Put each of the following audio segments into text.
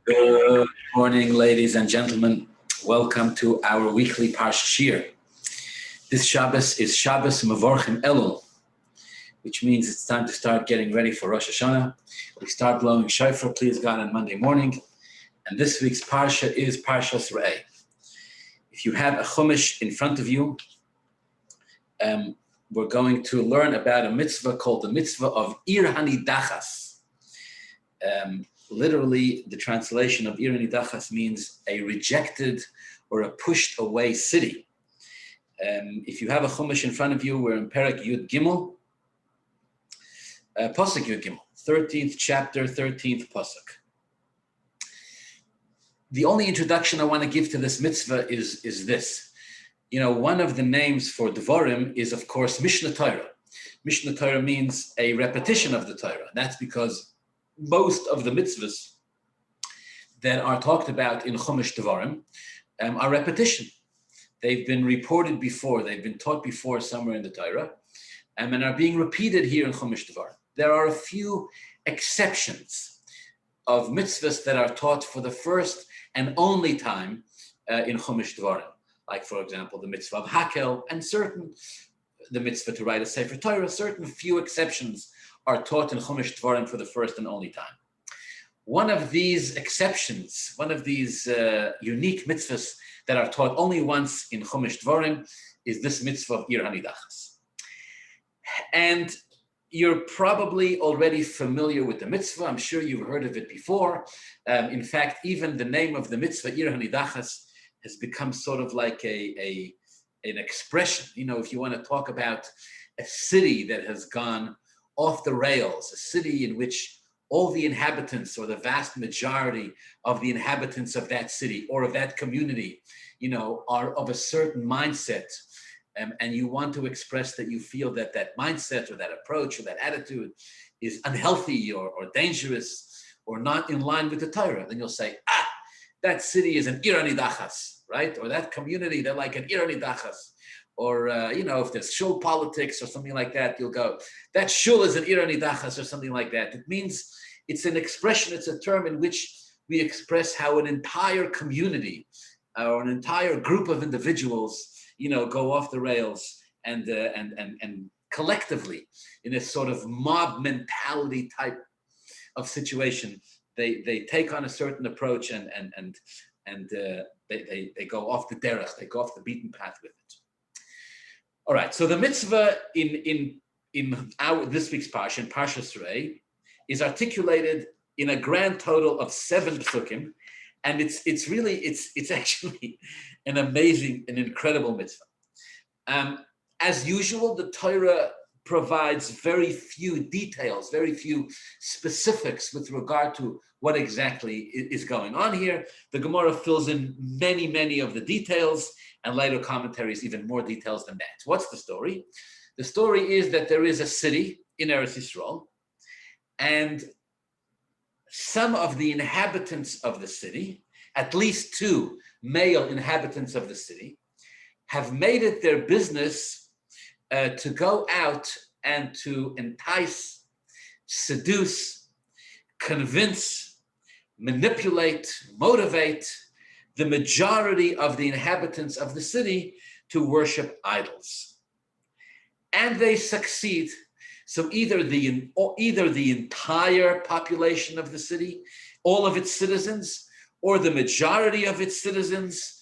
Good morning, ladies and gentlemen. Welcome to our weekly Parsha Shiur. This Shabbos is Shabbos Mevorchim Elul, which means it's time to start getting ready for Rosh Hashanah. We start blowing shofar, please God, on Monday morning. And this week's Parsha is Parshas Re'eh. If you have a Chumash in front of you, we're going to learn about a mitzvah called the mitzvah of Ir Hanidachas. Literally, the translation of Ir Hanidachas means a rejected or a pushed away city. If you have a Chumash in front of you, we're in Perek Yud Gimel, Pasuk Yud Gimel, 13th chapter, 13th Pasuk. The only introduction I want to give to this mitzvah is this. You know, one of the names for Devarim is, of course, Mishnah Torah. Mishnah Torah means a repetition of the Torah. That's because most of the mitzvahs that are talked about in Chumash Devarim are repetition. They've been reported before, they've been taught before somewhere in the Torah, and are being repeated here in Chumash Devarim. There are a few exceptions of mitzvahs that are taught for the first and only time in Chumash Devarim. Like, for example, the mitzvah of Hakel, and the mitzvah to write a Sefer Torah, certain few exceptions are taught in Chumash Dvarim for the first and only time. One of these exceptions, one of these unique mitzvahs that are taught only once in Chumash Dvarim is this mitzvah of Ir Hanidachas. And you're probably already familiar with the mitzvah. I'm sure you've heard of it before. In fact, even the name of the mitzvah, Ir Hanidachas, has become sort of like an expression. You know, if you want to talk about a city that has gone off the rails, a city in which all the inhabitants or the vast majority of the inhabitants of that city or of that community, you know, are of a certain mindset, and you want to express that you feel that that mindset or that approach or that attitude is unhealthy or dangerous or not in line with the Torah, then you'll say, that city is an Ir Hanidachas, right? Or that community, they're like an Ir Hanidachas. Or, if there's shul politics or something like that, you'll go, that shul is an Ir Hanidachas or something like that. It means it's an expression, it's a term in which we express how an entire community or an entire group of individuals, go off the rails and collectively, in a sort of mob mentality type of situation, they take on a certain approach and they go off the derech, they go off the beaten path with it. All right, so the mitzvah in this week's Parsha, in Parshas Re'eh, is articulated in a grand total of 7 psukim, and it's actually an incredible mitzvah. As usual, the Torah provides very few details, very few specifics with regard to what exactly is going on here. The Gemara fills in many of the details, and later commentaries even more details than that. What's the story? The story is that there is a city in Eretz Yisrael, and some of the inhabitants of the city, at least 2 male inhabitants of the city, have made it their business to go out and to entice, seduce, convince, manipulate, motivate the majority of the inhabitants of the city to worship idols. And they succeed. So either the entire population of the city, all of its citizens, or the majority of its citizens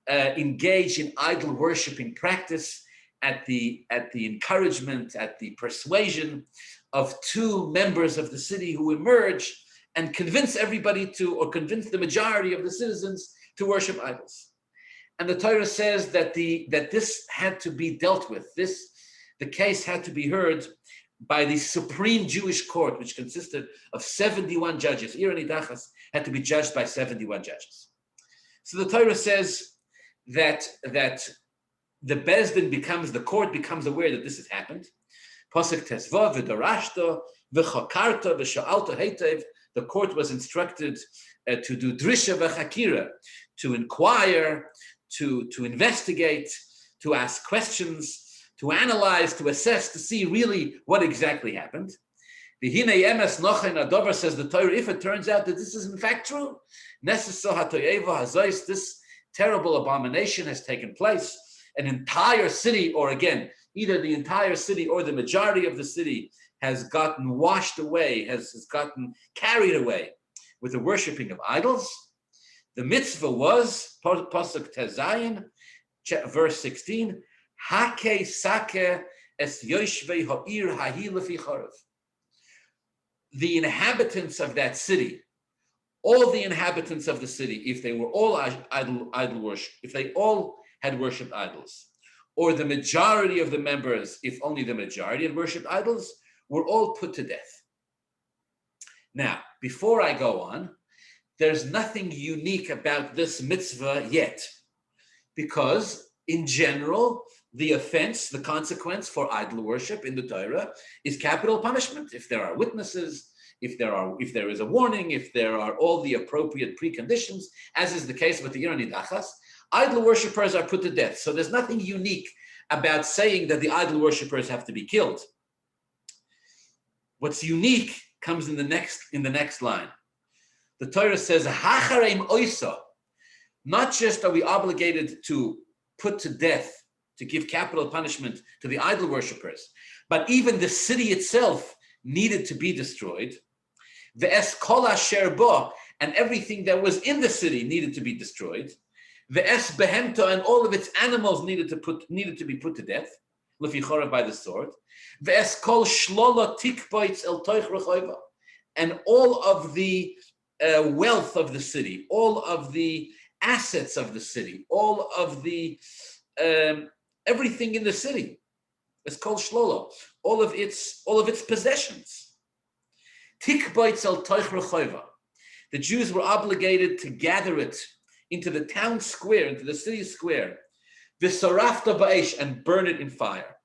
engage in idol worshiping practice at the encouragement, at the persuasion of 2 members of the city who emerge and convince the majority of the citizens to worship idols. And the Torah says that this had to be dealt with. The case had to be heard by the supreme Jewish court, which consisted of 71 judges. Ir Hanidachas had to be judged by 71 judges. So the Torah says that the court becomes aware that this has happened. Pasuk Tesvav v'darashta v'chakarta v'sha'alta heitev. The court was instructed to do drisha v'chakira, to inquire, to investigate, to ask questions, to analyze, to assess, to see really what exactly happened. V'hinei emes nochen adover, says the Torah, if it turns out that this is in fact true, neseso hatoyeva hazois, this terrible abomination has taken place, an entire city, or again, either the entire city or the majority of the city has gotten washed away, has gotten carried away with the worshipping of idols. The mitzvah was, Pasuk Tezayin, verse 16, Hake sake es yoshvei ha'ir hahi lefi chorav. The inhabitants of that city, all the inhabitants of the city, if they were all idol worship, if they all had worshipped idols, or the majority of the members, if only the majority had worshipped idols, were all put to death. Now, before I go on, there's nothing unique about this mitzvah yet, because in general, the offense, the consequence for idol worship in the Torah is capital punishment. If there are witnesses, if there is a warning, if there are all the appropriate preconditions, as is the case with the Ir Nidachas, idol worshippers are put to death. So there's nothing unique about saying that the idol worshippers have to be killed. What's unique comes in the next line. The Torah says, "Hachareim oisa." Not just are we obligated to put to death, to give capital punishment to the idol worshippers, but even the city itself needed to be destroyed. Ve'es kol asher bo, and everything that was in the city needed to be destroyed. Ve'es behemto, and all of its animals needed to be put to death, lefi chorav, by the sword. Ve'es kol shlola tikboitz el toich rechoiva, and all of the wealth of the city, all of the assets of the city, all of the everything in the city. It's called shlolo. All of its possessions. Tikboitz el toich rechoiva. The Jews were obligated to gather it into the town square, into the city square, v'sarafta ba'esh, and burn it in fire.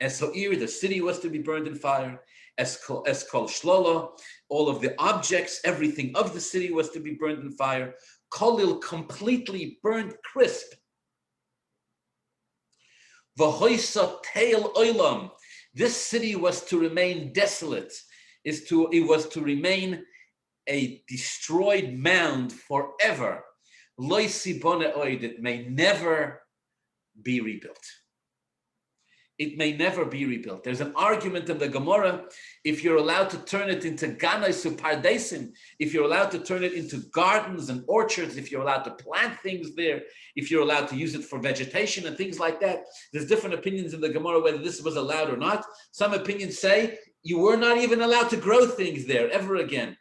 As Ho'ir, the city was to be burned in fire. As kol shlolo, all of the objects, everything of the city was to be burned in fire. Kolil, completely burned crisp. V'hoisa teil oilam, this city was to remain desolate. It was to remain a destroyed mound forever. Loisi bone oid, it may never be rebuilt. It may never be rebuilt. There's an argument in the Gemara, if you're allowed to turn it into ganais upardesim, if you're allowed to turn it into gardens and orchards, if you're allowed to plant things there, if you're allowed to use it for vegetation and things like that. There's different opinions in the Gemara whether this was allowed or not. Some opinions say you were not even allowed to grow things there ever again.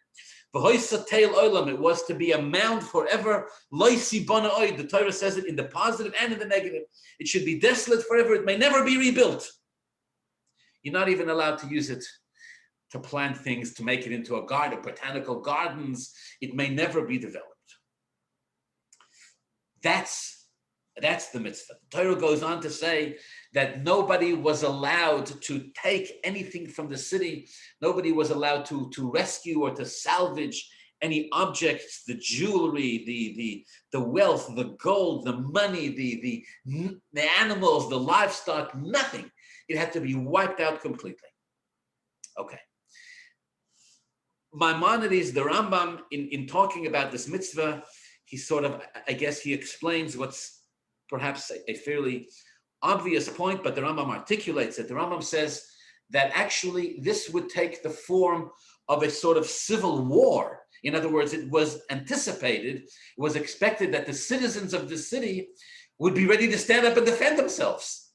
It was to be a mound forever. The Torah says it in the positive and in the negative. It should be desolate forever. It may never be rebuilt. You're not even allowed to use it to plant things, to make it into a garden, botanical gardens. It may never be developed. That's the mitzvah. The Torah goes on to say that nobody was allowed to take anything from the city. Nobody was allowed to rescue or to salvage any objects, the jewelry, the wealth, the gold, the money, the animals, the livestock, nothing. It had to be wiped out completely. Okay. Maimonides, the Rambam, in talking about this mitzvah, he he explains what's perhaps a fairly obvious point, but the Rambam articulates it. The Rambam says that actually this would take the form of a sort of civil war. In other words, it was anticipated, it was expected that the citizens of the city would be ready to stand up and defend themselves.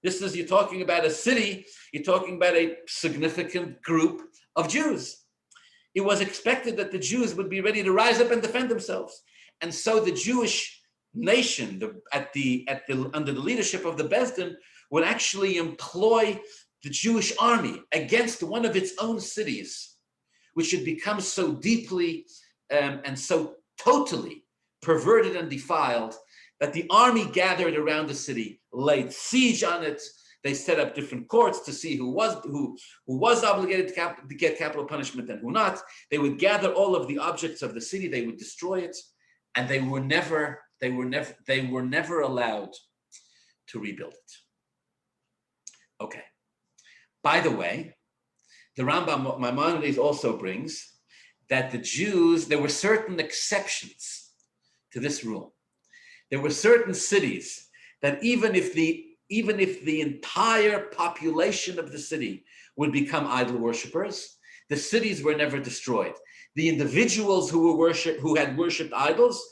You're talking about a city, you're talking about a significant group of Jews. It was expected that the Jews would be ready to rise up and defend themselves. And so the Jewish nation, under the leadership of the Bezdin, would actually employ the Jewish army against one of its own cities, which had become so deeply and so totally perverted and defiled that the army gathered around the city, laid siege on it. They set up different courts to see who was obligated to get capital punishment and who not. They would gather all of the objects of the city. They would destroy it, and they were never allowed to rebuild it. Okay. By the way, the Rambam Maimonides also brings that the Jews, there were certain exceptions to this rule. There were certain cities that even if the entire population of the city would become idol worshippers, the cities were never destroyed. The individuals who had worshipped idols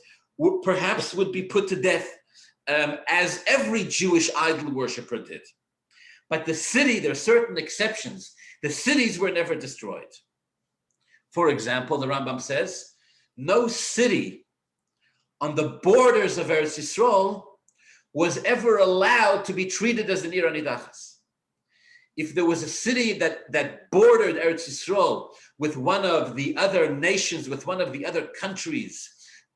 perhaps would be put to death, as every Jewish idol worshipper did. But the city, there are certain exceptions. The cities were never destroyed. For example, the Rambam says, no city on the borders of Eretz Yisrael was ever allowed to be treated as an Ir Anidachas. If there was a city that bordered Eretz Yisrael with one of the other nations, with one of the other countries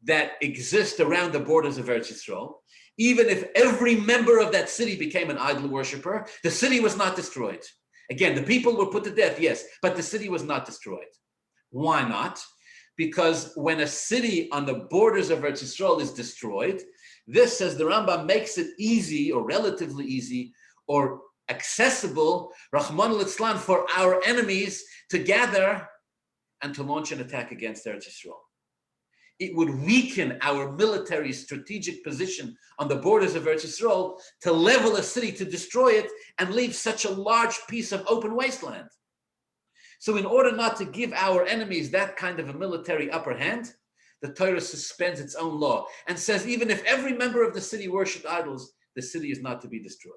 that exist around the borders of Eretz Yisrael, even if every member of that city became an idol worshiper, the city was not destroyed. Again, the people were put to death, yes, but the city was not destroyed. Why not? Because when a city on the borders of Eretz Yisrael is destroyed, this, says the Rambam, makes it easy or relatively easy or accessible, Rahman al-Islam, for our enemies to gather and to launch an attack against Eretz Yisrael. It would weaken our military strategic position on the borders of Eretz Yisrael to level a city, to destroy it, and leave such a large piece of open wasteland. So in order not to give our enemies that kind of a military upper hand, the Torah suspends its own law and says even if every member of the city worshipped idols, the city is not to be destroyed.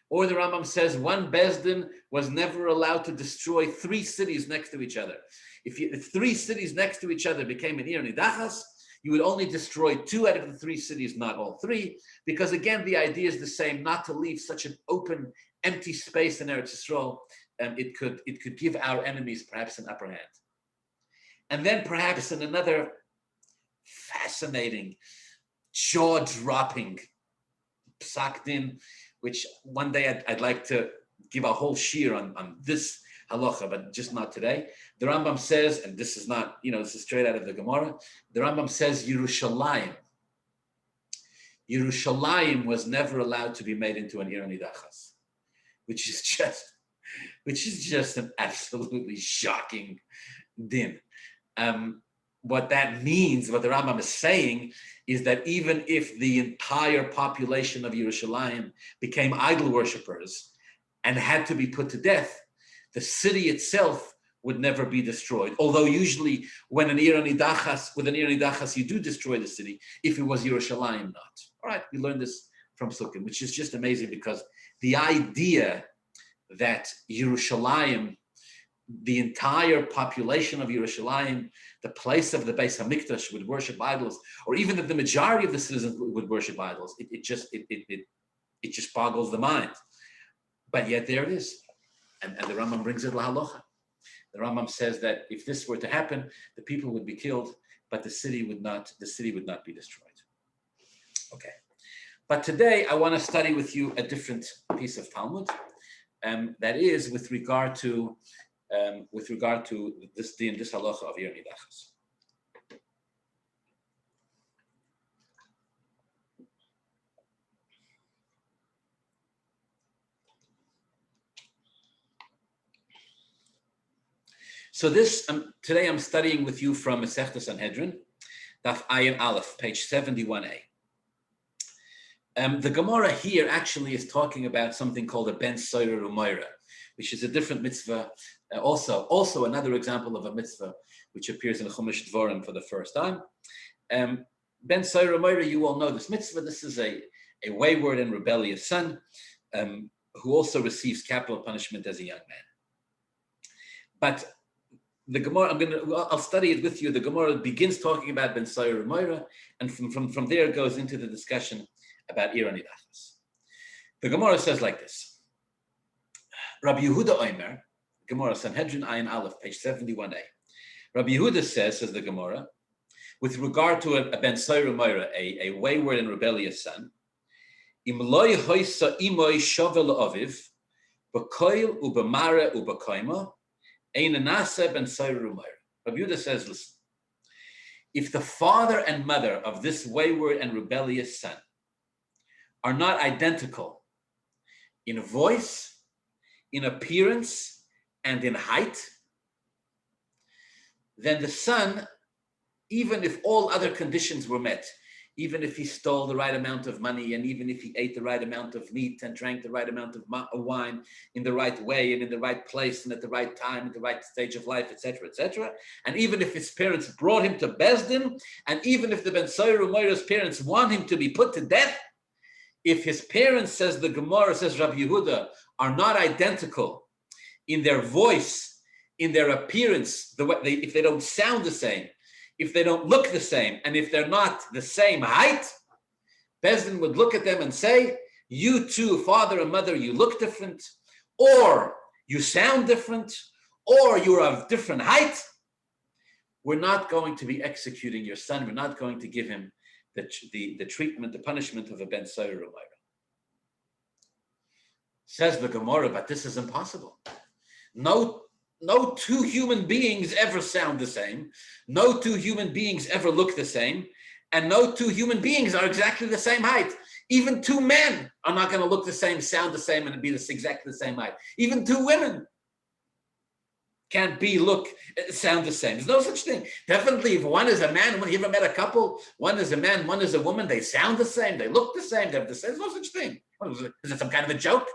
Or the Rambam says one Bezdin was never allowed to destroy 3 cities next to each other. If 3 cities next to each other became an Ir Nidachas, you would only destroy 2 out of the 3 cities, not all 3, because again, the idea is the same, not to leave such an open, empty space in Eretz Yisrael. It could give our enemies perhaps an upper hand. And then perhaps in another fascinating, jaw-dropping psak din, which one day I'd like to give a whole shiur on this halacha, but just not today. The Rambam says, and this is not, this is straight out of the Gemara, the Rambam says Yerushalayim was never allowed to be made into an Ir Nidachas, which is just an absolutely shocking din. What that means, what the Rambam is saying, is that even if the entire population of Yerushalayim became idol worshippers and had to be put to death, the city itself would never be destroyed. Although usually with an Ir Nidachas, you do destroy the city, if it was Yerushalayim not. All right, we learned this from Sukkim, which is just amazing because the idea that Yerushalayim, the entire population of Yerushalayim, the place of the Beis Hamikdash would worship idols, or even that the majority of the citizens would worship idols, it just boggles the mind. But yet there it is, and the Rambam brings it lahalocha. The Rambam says that if this were to happen, the people would be killed, but the city would not be destroyed. Okay, but today I want to study with you a different piece of Talmud. That is with regard to this halacha of Ir Nidachas. So this today I'm studying with you from Masechta Sanhedrin, Daf Ayin Aleph, page 71a. The Gemara here actually is talking about something called a Ben Soira Umayra, which is a different mitzvah, also another example of a mitzvah which appears in Chumash Dvorim for the first time. Ben Soira Umayra, you all know this mitzvah. This is a wayward and rebellious son who also receives capital punishment as a young man. But the Gemara, I'll study it with you. The Gemara begins talking about Ben Soira Umayra, and from there it goes into the discussion about Ir Nidachas. The Gemara says like this: Rabbi Yehuda Omer, Gemara Sanhedrin Ayin Aleph, page 71a. Rabbi Yehuda says the Gemara, with regard to a Ben Soira Umayra, a wayward and rebellious son, Im loy hoisa imoy shovel aviv, b'koil u'b'mara u'b'koima, ein nasa Ben Soira Umayra. Rabbi Yehuda says, listen, if the father and mother of this wayward and rebellious son are not identical in voice, in appearance, and in height, then the son, even if all other conditions were met, even if he stole the right amount of money, and even if he ate the right amount of meat and drank the right amount of wine in the right way and in the right place and at the right time, at the right stage of life, etc., and even if his parents brought him to Bezdin, and even if the Ben Soyer Moira's parents want him to be put to death, if his parents, says the Gemara, says Rabbi Yehuda, are not identical in their voice, in their appearance, if they don't sound the same, if they don't look the same, and if they're not the same height, Bezdin would look at them and say, you two, father and mother, you look different, or you sound different, or you're of different height. We're not going to be executing your son. We're not going to give him the treatment, the punishment of a Ben Soyer Umayra. Says the Gemara, but this is impossible. No two human beings ever sound the same. No two human beings ever look the same. And no two human beings are exactly the same height. Even two men are not going to look the same, sound the same, and be exactly the same height. Even two women can't sound the same. There's no such thing. Definitely, if one is a man, when you ever met a couple, one is a man, one is a woman, they sound the same, they look the same, they have the same. There's no such thing. Is it some kind of a joke?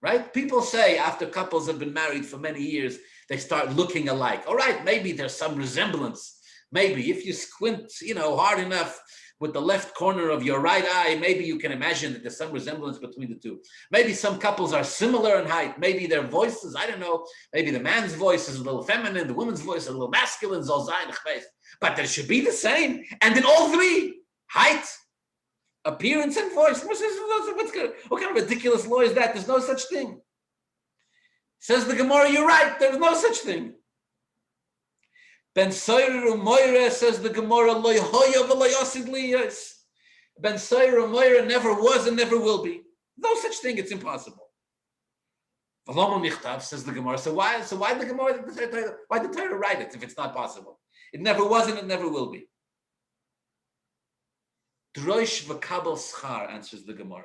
Right? People say after couples have been married for many years, they start looking alike. All right, maybe there's some resemblance. Maybe if you squint, hard enough with the left corner of your right eye, maybe you can imagine that there's some resemblance between the two. Maybe some couples are similar in height. Maybe their voices, I don't know. Maybe the man's voice is a little feminine, the woman's voice is a little masculine. But they should be the same. And in all three, height, appearance, and voice. What kind of ridiculous law is that? There's no such thing. Says the Gemara, you're right. There's no such thing. Ben Soyer Moira, says the Gemara, loy hoya v'loy osid liyos. Ben Soyer Moira never was and never will be. No such thing. It's impossible. V'lomo nichtav, says the Gemara. So why the Gemara? Why the Torah write it if it's not possible? It never was and it never will be. Droish v'kabel schar, answers the Gemara.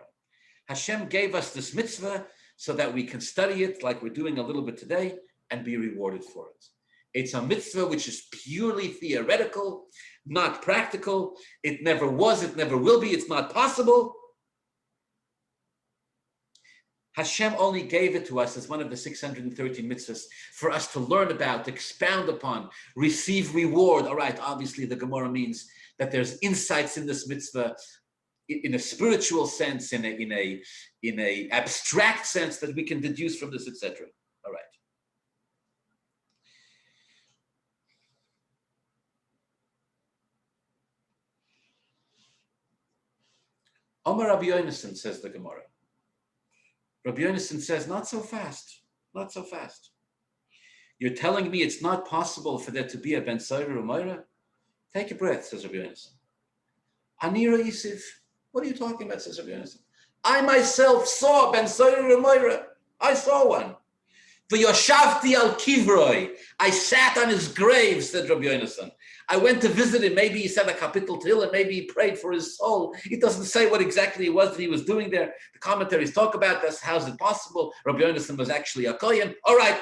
Hashem gave us this mitzvah so that we can study it like we're doing a little bit today and be rewarded for it. It's a mitzvah which is purely theoretical, not practical. It never was, it never will be, it's not possible. Hashem only gave it to us as one of the 613 mitzvahs for us to learn about, expound upon, receive reward. All right, obviously the Gemara means that there's insights in this mitzvah in a spiritual sense, in a abstract sense that we can deduce from this, etc. All right. Omar Rabbi Yonason, says the Gemara. Rabbi Yonason says, not so fast, not so fast. You're telling me it's not possible for there to be a Ben Soyer Umayra? Take a breath, says Rabbi Yonason. Anira Yisif, what are you talking about, says Rabbi Yonason? I myself saw Ben Soyer Umayra. I saw one. V'yoshavti al kivroi. I sat on his grave, said Rabbi Yonason. I went to visit him. Maybe he said a kapitel tehillah, maybe he prayed for his soul. It doesn't say what exactly it was that he was doing there. The commentaries talk about this. How's it possible? Rabbi Yonason was actually a kohen. All right,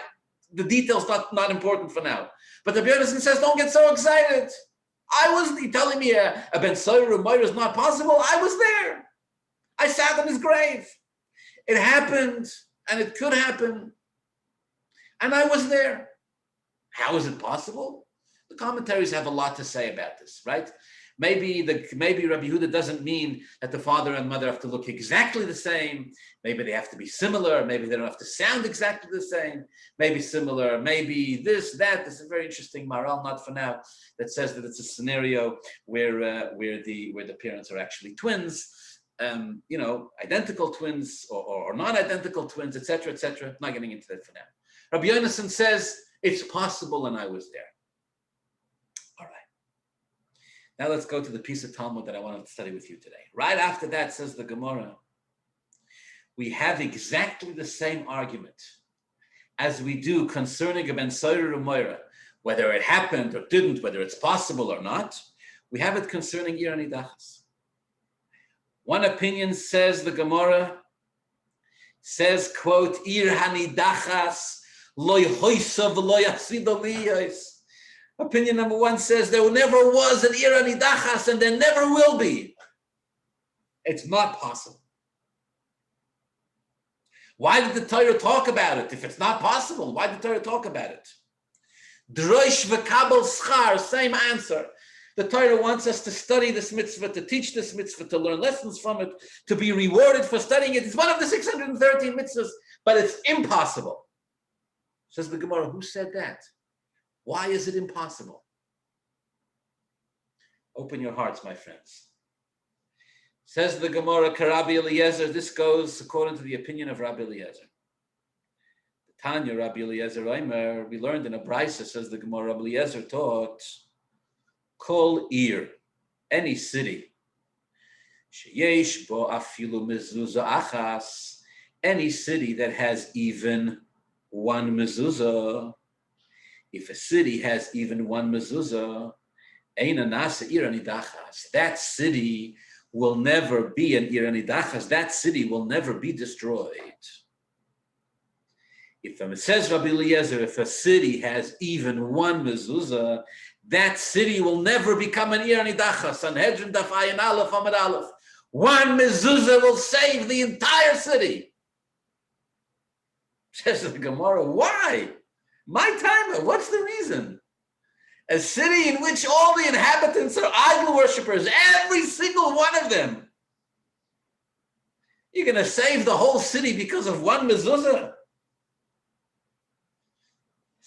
the details not important for now. But Rabbi Yonason says, don't get so excited. You telling me a Ben Soyer Umayra is not possible? I was there. I sat on his grave. It happened, and it could happen. And I was there. How is it possible? The commentaries have a lot to say about this, right? Maybe Rabbi Yehuda doesn't mean that the father and mother have to look exactly the same. Maybe they have to be similar. Maybe they don't have to sound exactly the same. Maybe similar. Maybe this, that. This is a very interesting maral, not for now, that says that it's a scenario where the parents are actually twins, identical twins or non-identical twins, etc., etc. Not getting into that for now. Rabbi Yonason says it's possible, and I was there. All right. Now let's go to the piece of Talmud that I wanted to study with you today. Right after that, says the Gemara, we have exactly the same argument as we do concerning a Ben Soyer Umayra, whether it happened or didn't, whether it's possible or not. We have it concerning Ir Nidachas. One opinion, says the Gemara, Says, quote, Ir hanidachas loy hoysav loy asidoliyos. Opinion number one says there never was an Ir hanidachas and there never will be. It's not possible. Why did the Torah talk about it? If it's not possible, why did the Torah talk about it? Drosh v'kabel schar, same answer. The Torah wants us to study this mitzvah, to teach this mitzvah, to learn lessons from it, to be rewarded for studying it. It's one of the 613 mitzvahs, but it's impossible. Says the Gemara, who said that? Why is it impossible? Open your hearts, my friends. Says the Gemara, Rabbi Eliezer, this goes according to the opinion of Rabbi Eliezer. Tanya, Rabbi Eliezer Omer, we learned in a Brisa, says the Gemara, Rabbi Eliezer taught, Kol Ir, any city, sheyesh bo afilu mezuzah achas, any city that has even one mezuzah. If a city has even one mezuzah, eina nasa ir anidachas, that city will never be an ir anidachas. That city will never be destroyed. If it says Rabbi Eliezer, if a city has even one mezuzah, that city will never become an Ir Nidachas. Sanhedrin Daf Ayin Aleph Amud Aleph. One mezuzah will save the entire city. Says the Gemara, why? My time, what's the reason? A city in which all the inhabitants are idol worshippers, every single one of them. You're going to save the whole city because of one mezuzah?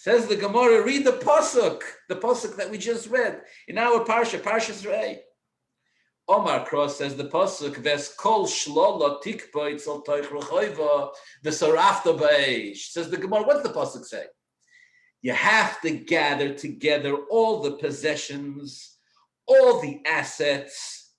Says the Gemara, read the pasuk that we just read in our Parsha, Parsha Rei. Omar Cross says the pasuk, Ves kol shlola tikpa itzal toich rechoiva v'sarafta b'eish. Says the Gemara, what's the pasuk say? You have to gather together all the possessions, all the assets,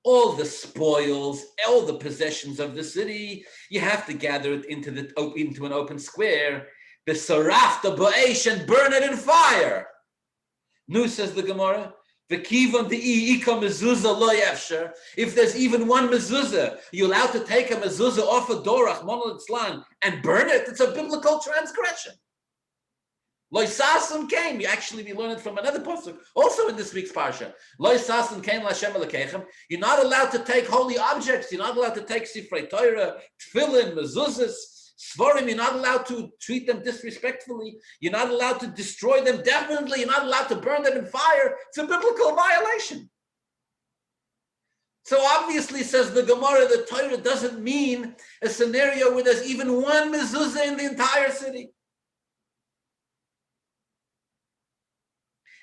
all the spoils, all the possessions of the city. You have to gather it into an open square. The sarafta ba'esh, and burn it in fire. Nu, says the Gemara, v'kivan de'i ika mezuzah lo yefsher. If there's even one mezuzah, you're allowed to take a mezuzah off a dorach, monol tzlan, and burn it. It's a biblical transgression. Lo yisasem came. We learned it from another pasuk, also in this week's parsha. Lo yisasem came l'Hashem Elokeichem. You're not allowed to take holy objects. You're not allowed to take sifrei Torah, tefillin, mezuzahs, Svarim, you're not allowed to treat them disrespectfully. You're not allowed to destroy them. Definitely, you're not allowed to burn them in fire. It's a biblical violation. So obviously, says the Gemara, the Torah doesn't mean a scenario where there's even one mezuzah in the entire city.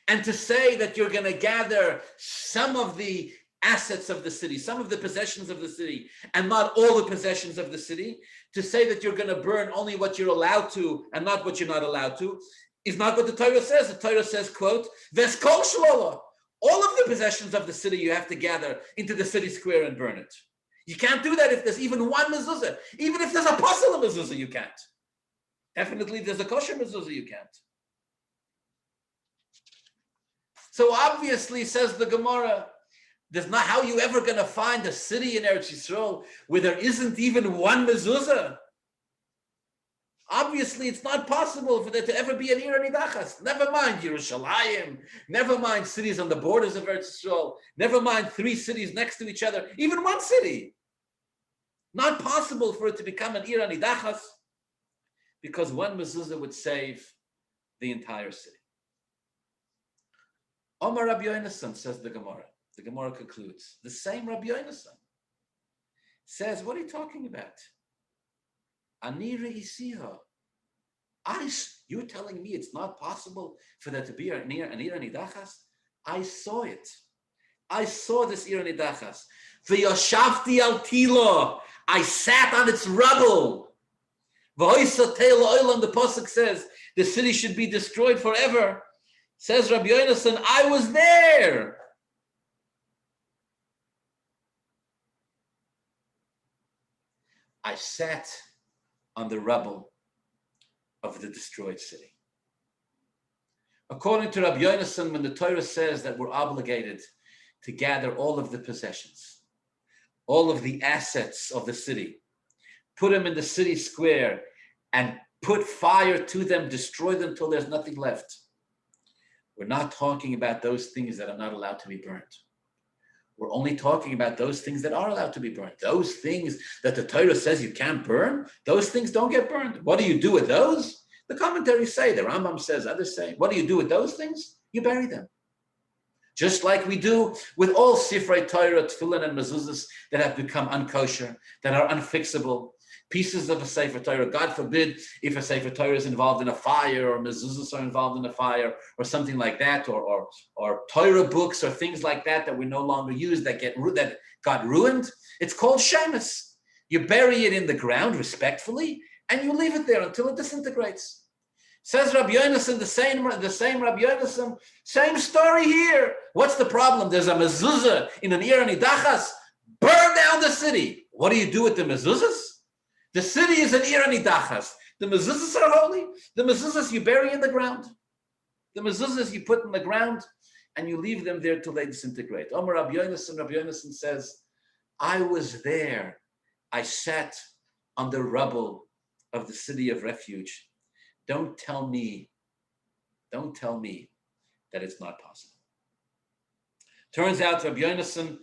And to say that you're going to gather some of the assets of the city, some of the possessions of the city, and not all the possessions of the city, to say that you're going to burn only what you're allowed to and not what you're not allowed to, is not what the Torah says. The Torah says, quote, Ves kol shlola. All of the possessions of the city you have to gather into the city square and burn it. You can't do that if there's even one mezuzah. Even if there's a pasal mezuzah, you can't. Definitely if there's a kosher mezuzah, you can't. So obviously, says the Gemara, there's not how you ever going to find a city in Eretz Yisrael where there isn't even one mezuzah. Obviously, it's not possible for there to ever be an Ir Nidachas. Never mind Yerushalayim. Never mind cities on the borders of Eretz Yisrael. Never mind 3 cities next to each other. Even one city. Not possible for it to become an Ir Nidachas because one mezuzah would save the entire city. Omar Rabbi Yonasan, says the Gemara. The Gemara concludes. The same Rabbi Yonasan says, what are you talking about? Ani re'isiha. You're telling me it's not possible for there to be an Ir Nidachas? I saw it. I saw this Ir Nidachas. V'yoshavti al tilo. I sat on its rubble. V'hoisa teil oilam, the pasuk says, the city should be destroyed forever. Says Rabbi Yonasan, I was there. I sat on the rubble of the destroyed city. According to Rabbi Yonasan, when the Torah says that we're obligated to gather all of the possessions, all of the assets of the city, put them in the city square, and put fire to them, destroy them till there's nothing left. We're not talking about those things that are not allowed to be burnt. We're only talking about those things that are allowed to be burnt. Those things that the Torah says you can't burn, those things don't get burned. What do you do with those? The commentaries say, the Rambam says, others say, what do you do with those things? You bury them. Just like we do with all Sifrei Torah, Tefillin, and Mezuzahs that have become unkosher, that are unfixable. Pieces of a Sefer Torah, God forbid if a Sefer Torah is involved in a fire, or Mezuzahs are involved in a fire, or something like that, or Torah books or things like that we no longer use, that got ruined. It's called shemus. You bury it in the ground respectfully, and you leave it there until it disintegrates. Says Rabbi Yonason, the same Rabbi Yonason, same story here. What's the problem? There's a mezuzah in an Ir Nidachas. Burn down the city. What do you do with the mezuzahs? The city is an Ir Nidachas. The mezuzahs are holy. The mezuzahs you bury in the ground. The mezuzahs you put in the ground, and you leave them there till they disintegrate. Omer Rabbi Yonason says, I was there. I sat on the rubble of the city of refuge. Don't tell me that it's not possible. Turns out Rabbi Yonason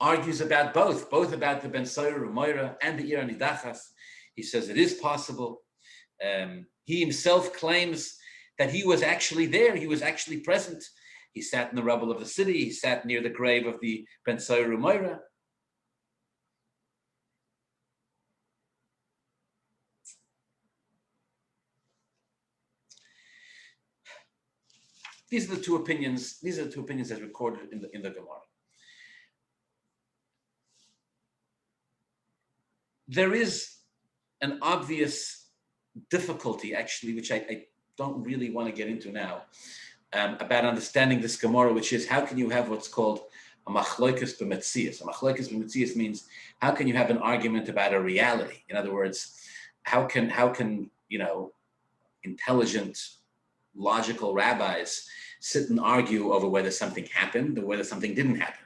argues about both about the Ben Soyer Umoira and the Ir Nidachas. He says it is possible. He himself claims that he was actually there. He was actually present. He sat in the rubble of the city. He sat near the grave of the Ben Soyer Umoira. These are the two opinions. These are the two opinions as recorded in the Gemara. There is an obvious difficulty, actually, which I don't really want to get into now, about understanding this Gemara, which is how can you have what's called a machlokas b'metzias. A machlokas b'metzias means how can you have an argument about a reality? In other words, how can intelligent, logical rabbis sit and argue over whether something happened or whether something didn't happen?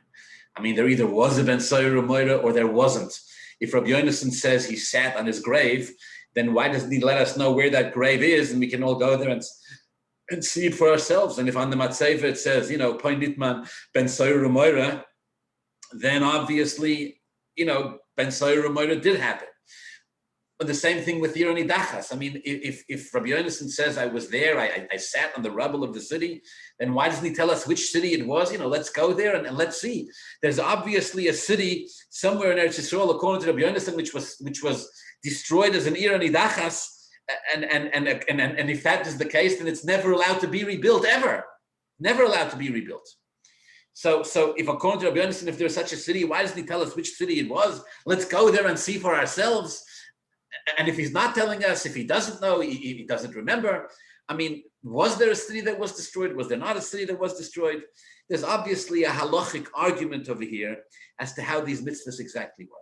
I mean, there either was a Ben Soyer Umoira or there wasn't. If Rabbi Yonason says he sat on his grave, then why doesn't he let us know where that grave is, and we can all go there and see it for ourselves? And if on the Matzeva it says, Poin Nitman Ben Soyer Umoira, then obviously, Ben Soyer Umoira did happen. But the same thing with Ir Nidachas. I mean, if Rabbi Yonason says I was there, I sat on the rubble of the city, then why doesn't he tell us which city it was? Let's go there and let's see. There's obviously a city somewhere in Eretz Yisrael, according to Rabbi Yonason, which was destroyed as an Ir Nidachas, and if that is the case, then it's never allowed to be rebuilt ever, never allowed to be rebuilt. So if according to Rabbi Yonason, if there's such a city, why doesn't he tell us which city it was? Let's go there and see for ourselves. And if he's not telling us, if he doesn't know, he doesn't remember. I mean, was there a city that was destroyed? Was there not a city that was destroyed? There's obviously a halachic argument over here as to how these mitzvahs exactly work.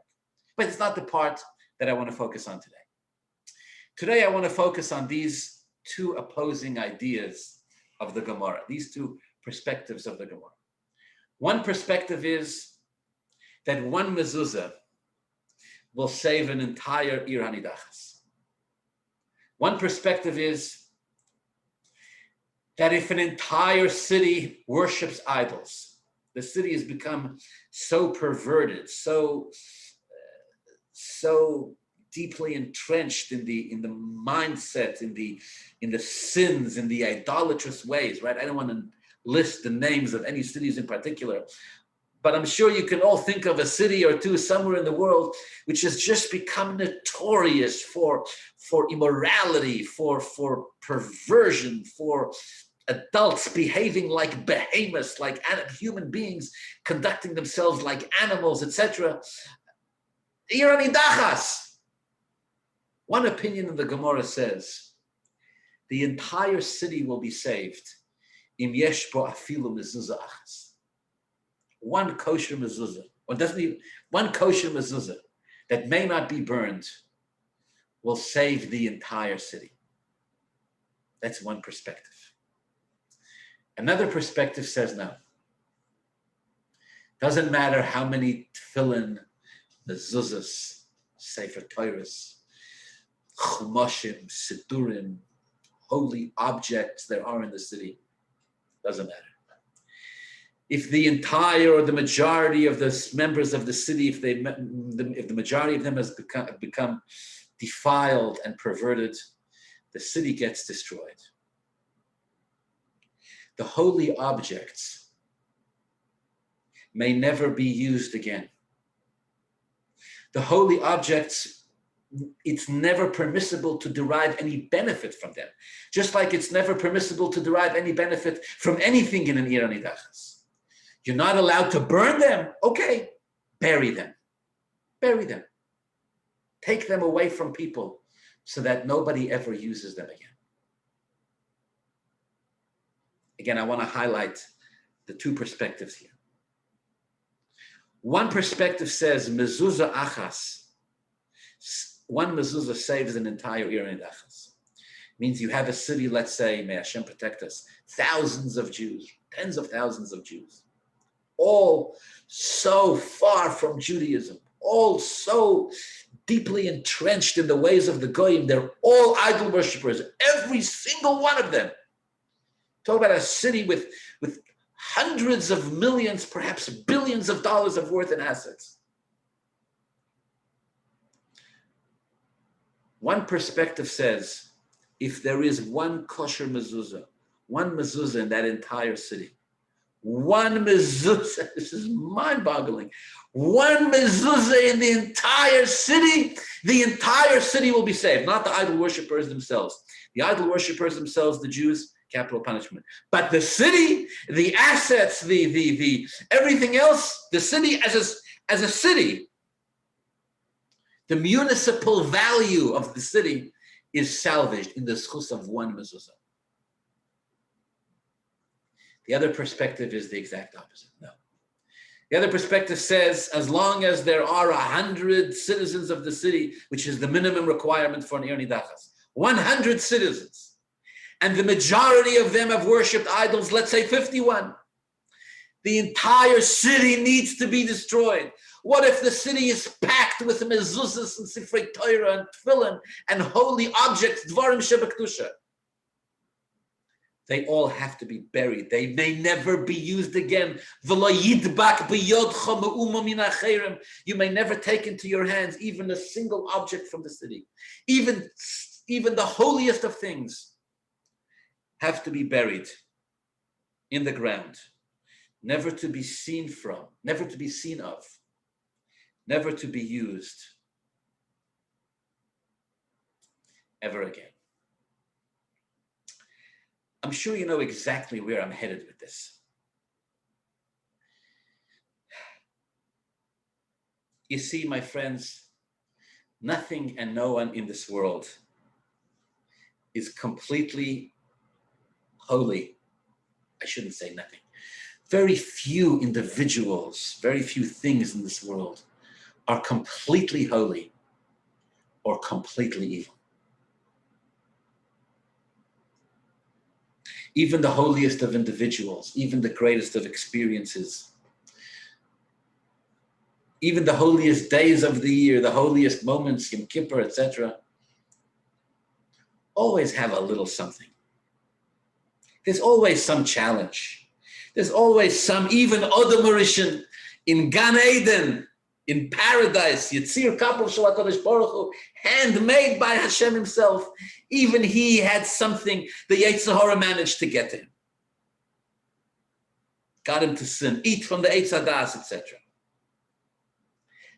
But it's not the part that I want to focus on today. Today, I want to focus on these two opposing ideas of the Gemara, these two perspectives of the Gemara. One perspective is that one mezuzah will save an entire Ir Hanidachas. One perspective is that if an entire city worships idols, the city has become so perverted, so deeply entrenched in the mindset, in the sins, in the idolatrous ways, right? I don't want to list the names of any cities in particular, but I'm sure you can all think of a city or two somewhere in the world which has just become notorious for immorality, for perversion, for adults behaving like behemoths, like human beings, conducting themselves like animals, etc. Ir Nidachas. One opinion in the Gemara says the entire city will be saved. Im yesh bo afilu mezuzah achas. One kosher mezuzah, one kosher mezuzah that may not be burned will save the entire city. That's one perspective. Another perspective says no. Doesn't matter how many tefillin, mezuzahs, sefer Torahs, chumashim, sidurim, holy objects there are in the city. Doesn't matter. If the entire or the majority of the members of the city, if the majority of them has become defiled and perverted, the city gets destroyed. The holy objects may never be used again. The holy objects, it's never permissible to derive any benefit from them. Just like it's never permissible to derive any benefit from anything in an Ir Nidachas. You're not allowed to burn them. Okay, bury them. Bury them. Take them away from people so that nobody ever uses them again. Again, I want to highlight the two perspectives here. One perspective says, Mezuzah achas. One mezuzah saves an entire Ir Nidachas. Means you have a city, let's say, may Hashem protect us, thousands of Jews, tens of thousands of Jews, all so far from Judaism, all so deeply entrenched in the ways of the Goyim. They're all idol worshippers, every single one of them. Talk about a city with hundreds of millions, perhaps billions of dollars of worth in assets. One perspective says, if there is one kosher mezuzah, one mezuzah in that entire city, one mezuzah, this is mind-boggling, one mezuzah in the entire city will be saved, not the idol worshippers themselves. The idol worshippers themselves, the Jews, capital punishment. But the city, the assets, the everything else, the city as a city, the municipal value of the city is salvaged in the schus of one mezuzah. The other perspective is the exact opposite. No. The other perspective says, as long as there are 100 citizens of the city, which is the minimum requirement for an Ir Nidachas, 100 citizens, and the majority of them have worshipped idols, let's say 51, the entire city needs to be destroyed. What if the city is packed with mezuzahs and sifrei Torah and tefillin and holy objects, dvarim shebekdusha? They all have to be buried. They may never be used again. You may never take into your hands even a single object from the city. Even the holiest of things have to be buried in the ground, never to be seen from, never to be seen of, never to be used ever again. I'm sure you know exactly where I'm headed with this. You see, my friends, nothing and no one in this world is completely holy. I shouldn't say nothing. Very few individuals, very few things in this world are completely holy or completely evil. Even the holiest of individuals, even the greatest of experiences, even the holiest days of the year, the holiest moments, Yom Kippur, etc., always have a little something. There's always some challenge. There's always some, even Odom Rishon in Gan Eden, in paradise, Yitzir Kapel Shel HaKadosh Baruch Hu, handmade by Hashem himself. Even he had something the Yetzer Hara managed to get to him. Got him to sin, eat from the Eitz Hadas, etc.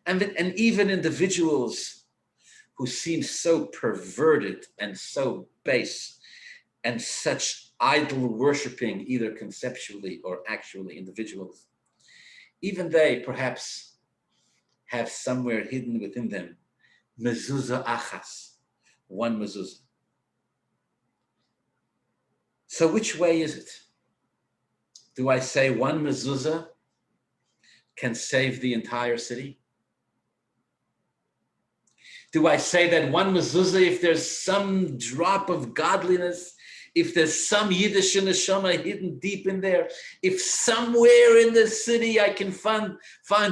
And even individuals who seem so perverted and so base and such idol worshipping, either conceptually or actually individuals, even they perhaps have somewhere hidden within them mezuzah achas, one mezuzah. So which way is it? Do I say one mezuzah can save the entire city? Do I say that one mezuzah, if there's some drop of godliness, if there's some Yiddish neshama hidden deep in there, if somewhere in the city I can find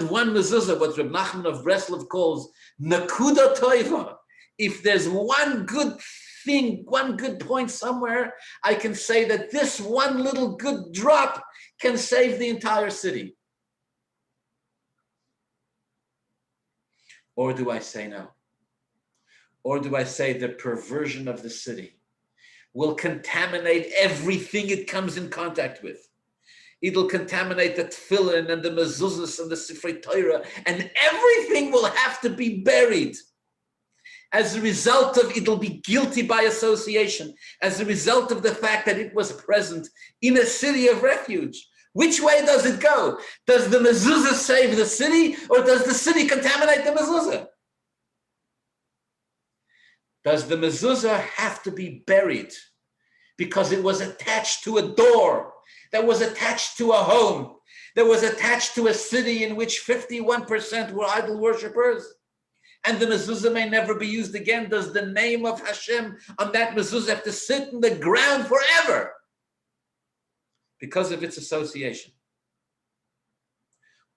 one mezuzah, what Reb Nachman of Breslov calls nakuda toiva, If there's one good thing, one good point somewhere, I can say that this one little good drop can save the entire city. Or do I say no? Or do I say the perversion of the city will contaminate everything it comes in contact with? It'll contaminate the tefillin and the mezuzahs and the sifrei Torah, and everything will have to be buried. As a result of, it'll be guilty by association, as a result of the fact that it was present in a city of refuge. Which way does it go? Does the mezuzah save the city, or does the city contaminate the mezuzah? Does the mezuzah have to be buried because it was attached to a door, that was attached to a home, that was attached to a city in which 51% were idol worshippers, and the mezuzah may never be used again? Does the name of Hashem on that mezuzah have to sit in the ground forever because of its association?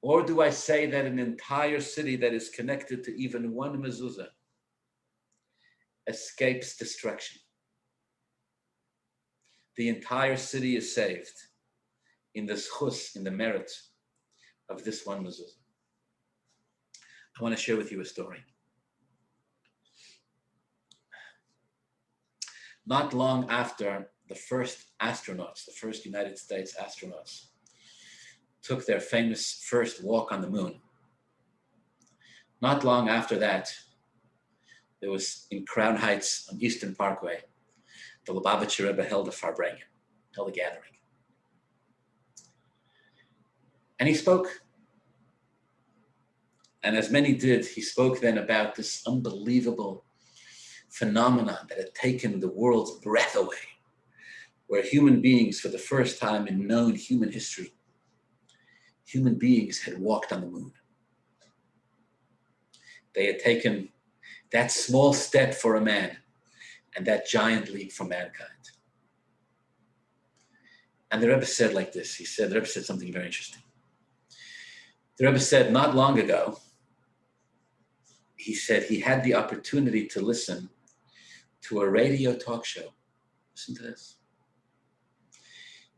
Or do I say that an entire city that is connected to even one mezuzah escapes destruction? The entire city is saved in the schus, in the merit of this one mezuzah. I want to share with you a story. Not long after the first astronauts, the first United States astronauts, took their famous first walk on the moon, not long after that, there was in Crown Heights on Eastern Parkway, the Lubavitcher Rebbe held a farbrengen, held a gathering. And he spoke. And as many did, he spoke then about this unbelievable phenomenon that had taken the world's breath away, where human beings, for the first time in known human history, human beings had walked on the moon. They had taken that small step for a man and that giant leap for mankind. And the Rebbe said like this, the Rebbe said something very interesting. The Rebbe said not long ago, he said he had the opportunity to listen to a radio talk show. Listen to this.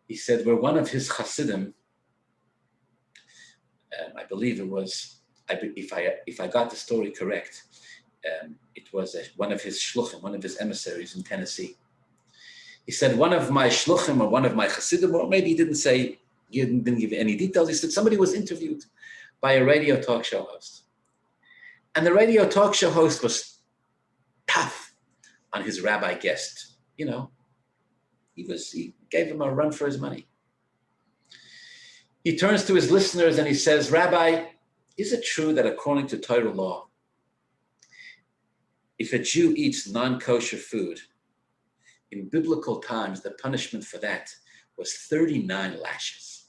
He said where one of his Hasidim, I believe it was, if I got the story correct, it was one of his shluchim, one of his emissaries in Tennessee. He said one of my shluchim or one of my Hasidim, or maybe he didn't give any details. He said somebody was interviewed by a radio talk show host. And the radio talk show host was tough on his rabbi guest. You know, he gave him a run for his money. He turns to his listeners and he says, Rabbi, is it true that according to Torah law, if a Jew eats non-kosher food, in biblical times, the punishment for that was 39 lashes.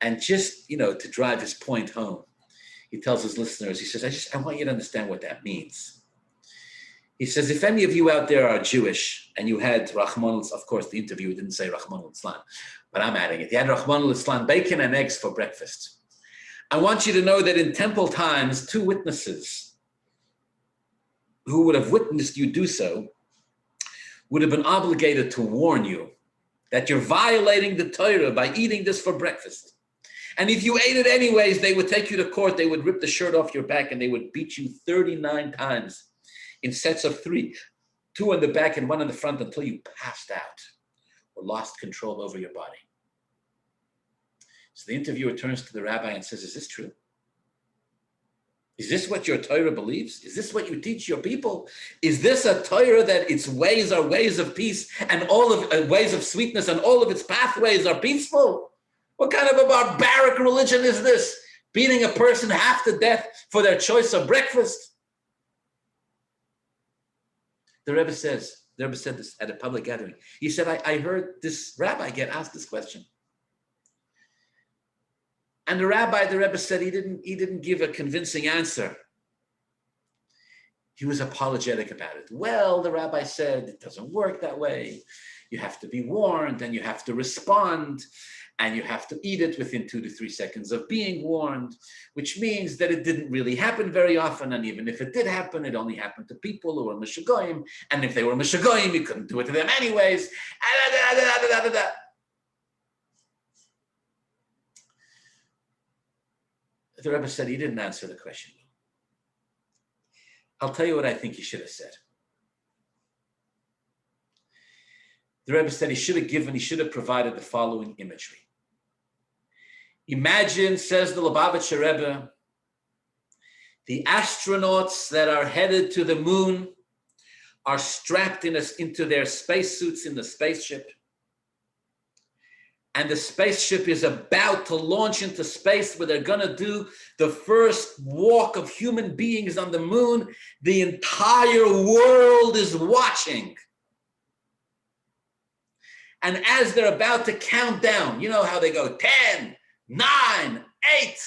And just, to drive his point home, he tells his listeners, he says, I want you to understand what that means. He says, if any of you out there are Jewish and you had Rahman, of course, the interviewer didn't say Rahman al-Islam, but I'm adding it. You had Rahman al-Islam, bacon and eggs for breakfast. I want you to know that in temple times, 2 witnesses who would have witnessed you do so would have been obligated to warn you that you're violating the Torah by eating this for breakfast. And if you ate it anyways, they would take you to court, they would rip the shirt off your back, and they would beat you 39 times in sets of 3, 2 on the back and 1 on the front until you passed out or lost control over your body. So the interviewer turns to the rabbi and says, is this true? Is this what your Torah believes? Is this what you teach your people? Is this a Torah that its ways are ways of peace and all of ways of sweetness and all of its pathways are peaceful? What kind of a barbaric religion is this? Beating a person half to death for their choice of breakfast? The Rebbe said this at a public gathering. He said, I heard this rabbi get asked this question. And the Rebbe said he didn't give a convincing answer. He was apologetic about it. Well, the rabbi said, it doesn't work that way. you have to be warned, and you have to respond, and you have to eat it within 2 to 3 seconds of being warned, which means that it didn't really happen very often, and even if it did happen, it only happened to people who were Meshugoyim, and if they were Meshugoyim, you couldn't do it to them anyways. The Rebbe said he didn't answer the question. I'll tell you what I think he should have said. The Rebbe said he should have provided the following imagery. Imagine, says the Lubavitcher Rebbe, the astronauts that are headed to the moon are strapped into their spacesuits in the spaceship. And the spaceship is about to launch into space where they're going to do the first walk of human beings on the moon. The entire world is watching. And as they're about to count down, you know how they go, 10, 9, 8.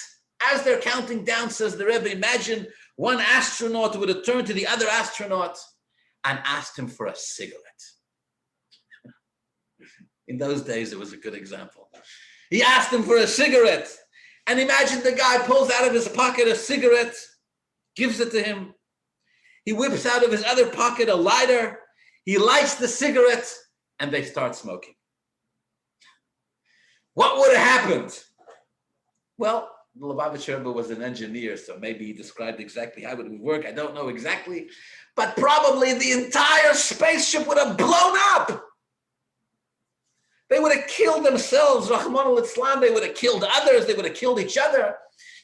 As they're counting down, says the Rebbe, imagine one astronaut would have turned to the other astronaut and asked him for a cigarette. In those days, it was a good example. He asked him for a cigarette. And imagine the guy pulls out of his pocket a cigarette, gives it to him. He whips out of his other pocket a lighter. He lights the cigarette, and they start smoking. What would have happened? Well, the Lubavitcher Rebbe was an engineer, so maybe he described exactly how it would work. I don't know exactly. But probably the entire spaceship would have blown up. They would have killed themselves, Rahman al-Islam. They would have killed others. They would have killed each other.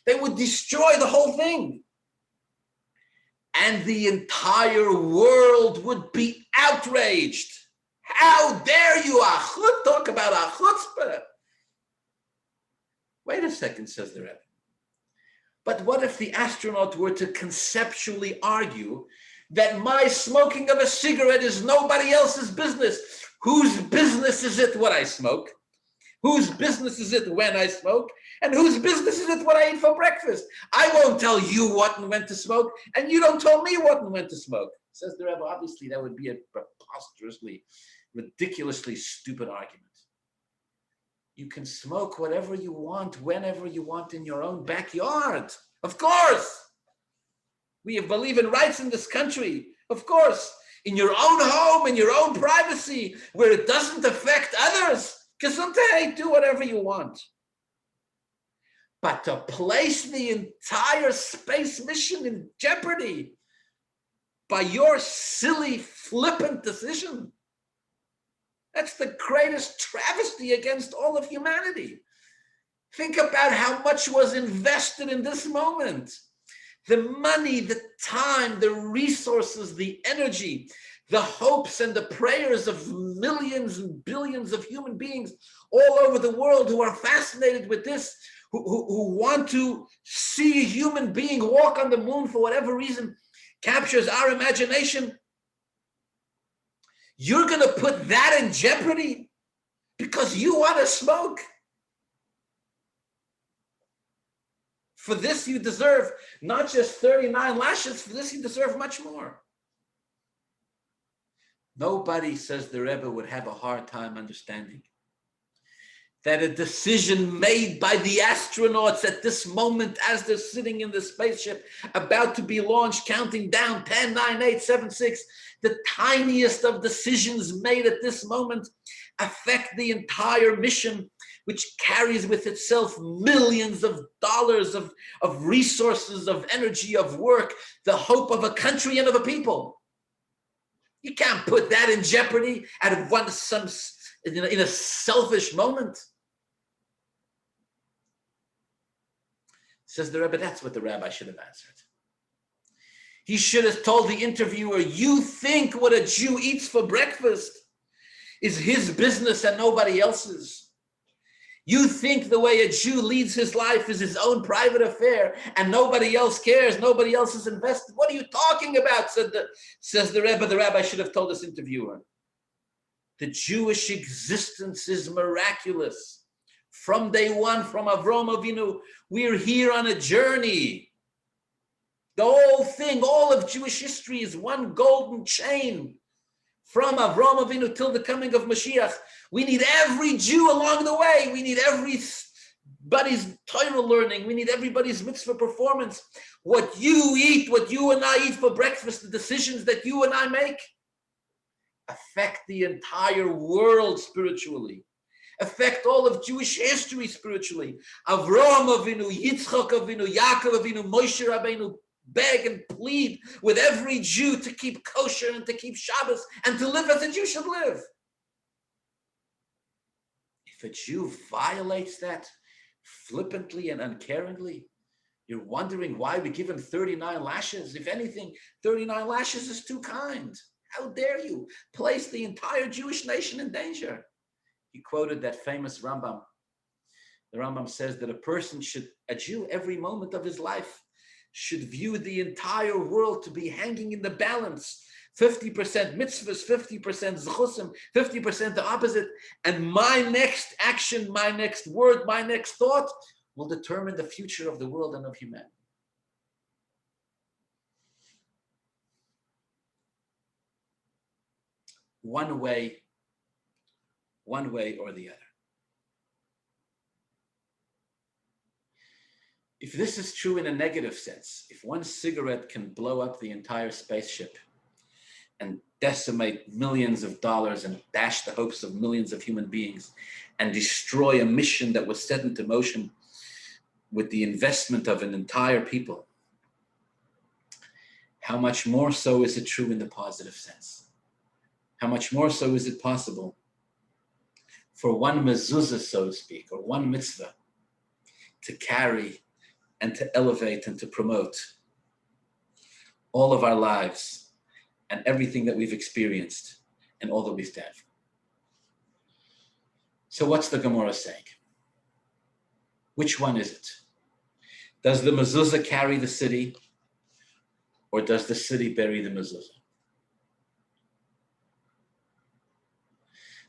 They would destroy the whole thing. And the entire world would be outraged. How dare you, talk about a chutzpah. Wait a second, says the Rebbe. But what if the astronaut were to conceptually argue that my smoking of a cigarette is nobody else's business? Whose business is it what I smoke? Whose business is it when I smoke? And whose business is it what I eat for breakfast? I won't tell you what and when to smoke, and you don't tell me what and when to smoke. Says the Rebbe, obviously that would be a preposterously, ridiculously stupid argument. You can smoke whatever you want, whenever you want in your own backyard. Of course. We believe in rights in this country. Of course. In your own home, in your own privacy, where it doesn't affect others. Gesundheit, do whatever you want. But to place the entire space mission in jeopardy by your silly, flippant decision, that's the greatest travesty against all of humanity. Think about how much was invested in this moment. The money, the time, the resources, the energy, the hopes and the prayers of millions and billions of human beings all over the world who are fascinated with this, who want to see a human being walk on the moon for whatever reason captures our imagination. You're going to put that in jeopardy because you want to smoke? For this, you deserve not just 39 lashes. For this, you deserve much more. Nobody, says the Rebbe, would have a hard time understanding that a decision made by the astronauts at this moment as they're sitting in the spaceship about to be launched, counting down 10, 9, 8, 7, 6, the tiniest of decisions made at this moment affect the entire mission, which carries with itself millions of dollars of resources, of energy, of work, the hope of a country and of a people. You can't put that in jeopardy in a selfish moment. Says the Rebbe, that's what the rabbi should have answered. He should have told the interviewer, you think what a Jew eats for breakfast is his business and nobody else's. You think the way a Jew leads his life is his own private affair and nobody else cares, nobody else is invested. What are you talking about? Says the Rebbe. The rabbi should have told this interviewer. The Jewish existence is miraculous. From day one, from Avraham Avinu, we're here on a journey. The whole thing, all of Jewish history is one golden chain from Avraham Avinu till the coming of Mashiach. We need every Jew along the way. We need everybody's Torah learning. We need everybody's mitzvah performance. What you eat, what you and I eat for breakfast, the decisions that you and I make affect the entire world spiritually, affect all of Jewish history spiritually. Avraham Avinu, Yitzchak Avinu, Yaakov Avinu, Moshe Rabbeinu beg and plead with every Jew to keep kosher and to keep Shabbos and to live as a Jew should live. If a Jew violates that flippantly and uncaringly, you're wondering why we give him 39 lashes. If anything, 39 lashes is too kind. How dare you place the entire Jewish nation in danger? He quoted that famous Rambam. The Rambam says that a Jew, every moment of his life, should view the entire world to be hanging in the balance. 50% mitzvahs, 50% zechusim, 50% the opposite. And my next action, my next word, my next thought will determine the future of the world and of humanity. One way or the other. If this is true in a negative sense, if one cigarette can blow up the entire spaceship and decimate millions of dollars and dash the hopes of millions of human beings and destroy a mission that was set into motion with the investment of an entire people, how much more so is it true in the positive sense? How much more so is it possible for one mezuzah, so to speak, or one mitzvah to carry and to elevate and to promote all of our lives and everything that we've experienced and all that we stand for. So what's the Gemara saying? Which one is it? Does the mezuzah carry the city, or does the city bury the mezuzah?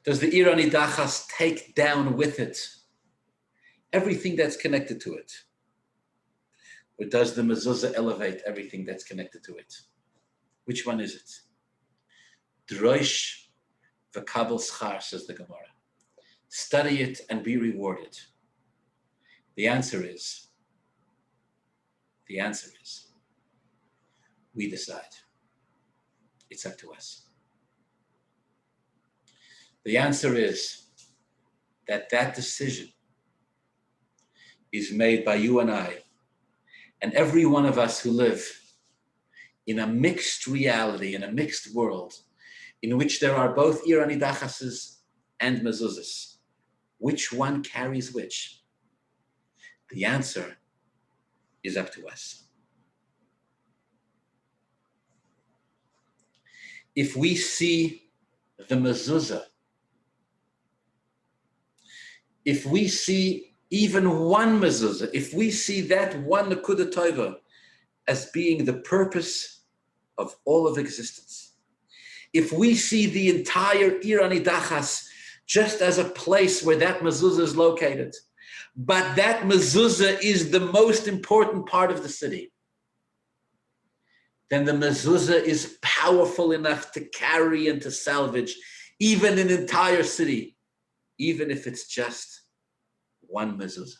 Does the Irani Dachas take down with it everything that's connected to it? Or does the mezuzah elevate everything that's connected to it? Which one is it? Droish v'kabel schar, says the Gemara. Study it and be rewarded. The answer is, we decide. It's up to us. The answer is that decision is made by you and I, and every one of us who live in a mixed reality, in a mixed world, in which there are both Irani Dachases and Mezuzahs. Which one carries which? The answer is up to us. If we see the Mezuzah, if we see even one mezuzah, if we see that one nekuda tova as being the purpose of all of existence, if we see the entire Irani Dachas just as a place where that mezuzah is located, but that mezuzah is the most important part of the city, then the mezuzah is powerful enough to carry and to salvage even an entire city, even if it's just one mezuzah.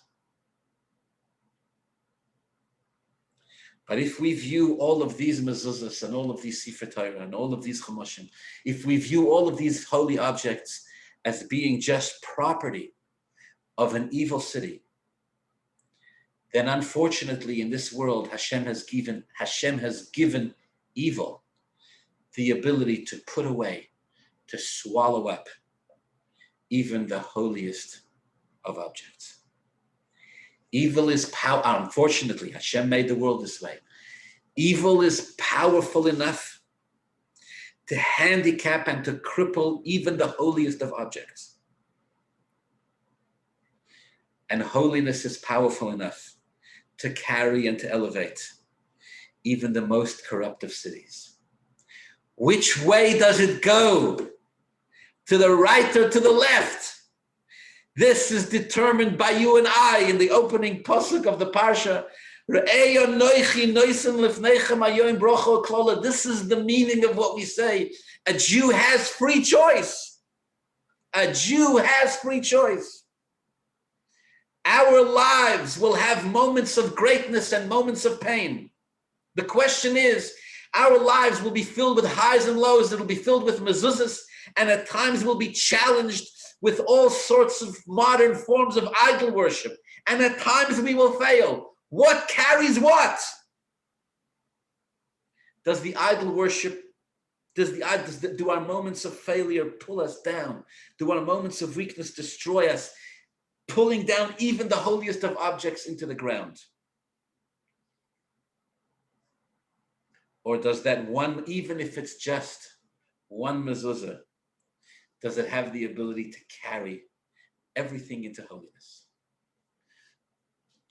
But if we view all of these mezuzahs and all of these Sefer Torah and all of these Chumashim, if we view all of these holy objects as being just property of an evil city, then unfortunately in this world Hashem has given evil the ability to put away, to swallow up even the holiest of objects. Evil is power. Unfortunately, Hashem made the world this way. Evil is powerful enough to handicap and to cripple even the holiest of objects. And holiness is powerful enough to carry and to elevate even the most corrupt of cities. Which way does it go? To the right or to the left? This is determined by you and I in the opening pasuk of the Parsha. This is the meaning of what we say. A Jew has free choice. A Jew has free choice. Our lives will have moments of greatness and moments of pain. The question is, our lives will be filled with highs and lows. It'll be filled with mezuzahs, and at times we'll be challenged with all sorts of modern forms of idol worship. And at times we will fail. What carries what? Does the idol worship, do our moments of failure pull us down? Do our moments of weakness destroy us, pulling down even the holiest of objects into the ground? Or does that one, even if it's just one mezuzah, does it have the ability to carry everything into holiness?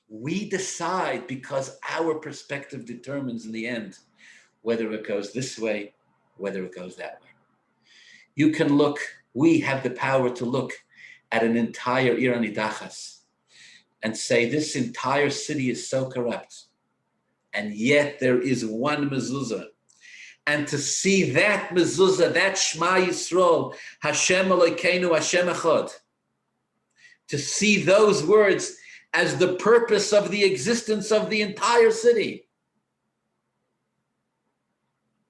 We decide, because our perspective determines in the end whether it goes this way, whether it goes that way. You can look, we have the power to look at an entire Ir Nidachas and say this entire city is so corrupt, and yet there is one mezuzah. And to see that mezuzah, that Shema Yisrael, Hashem Elokeinu, Hashem Echad, to see those words as the purpose of the existence of the entire city.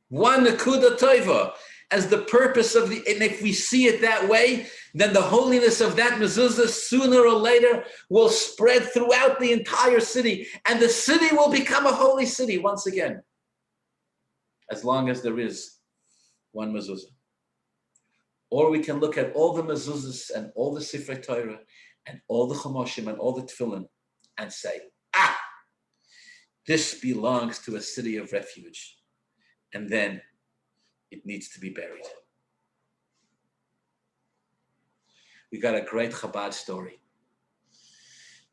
One Nakuda Tova, as the purpose of the, and if we see it that way, then the holiness of that mezuzah sooner or later will spread throughout the entire city, and the city will become a holy city once again, as long as there is one mezuzah. Or we can look at all the mezuzahs and all the Sifrei Torah and all the Chumoshim and all the Tefillin and say, this belongs to a city of refuge, and then it needs to be buried. We got a great Chabad story.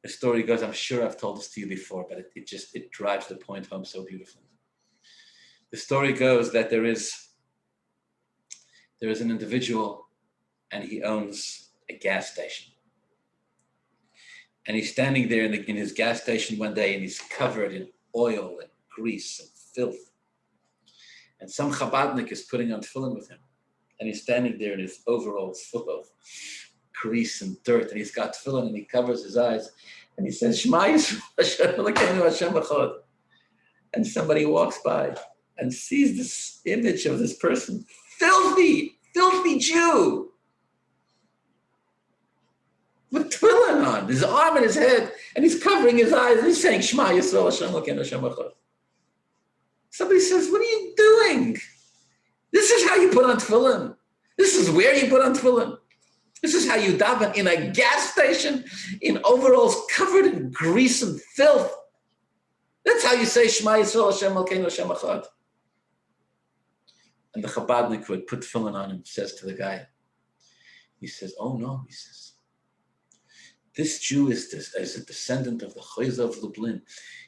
The story goes, I'm sure I've told this to you before, but it drives the point home so beautifully. The story goes that there is an individual, and he owns a gas station. And he's standing there in his gas station one day, and he's covered in oil and grease and filth. And some Chabadnik is putting on tefillin with him. And he's standing there in his overalls full of grease and dirt. And he's got tefillin, and he covers his eyes. And he says, Shema Yisrael, Hashem Elokeinu, Hashem Echad. And somebody walks by and sees this image of this person, filthy Jew, with tefillin on, his arm and his head, and he's covering his eyes, and he's saying, Shema Yisrael, Hashem Elokeinu, Hashem Echad. Somebody says, what are you doing? This is how you put on tefillin. This is where you put on tefillin. This is how you daven in a gas station, in overalls covered in grease and filth. That's how you say Shema Yisrael, Hashem Elokeinu, Hashem Echad. And the Chabadnik who had put tefillin on him says to the guy, he says, oh no, he says, this Jew is a descendant of the Chayza of Lublin.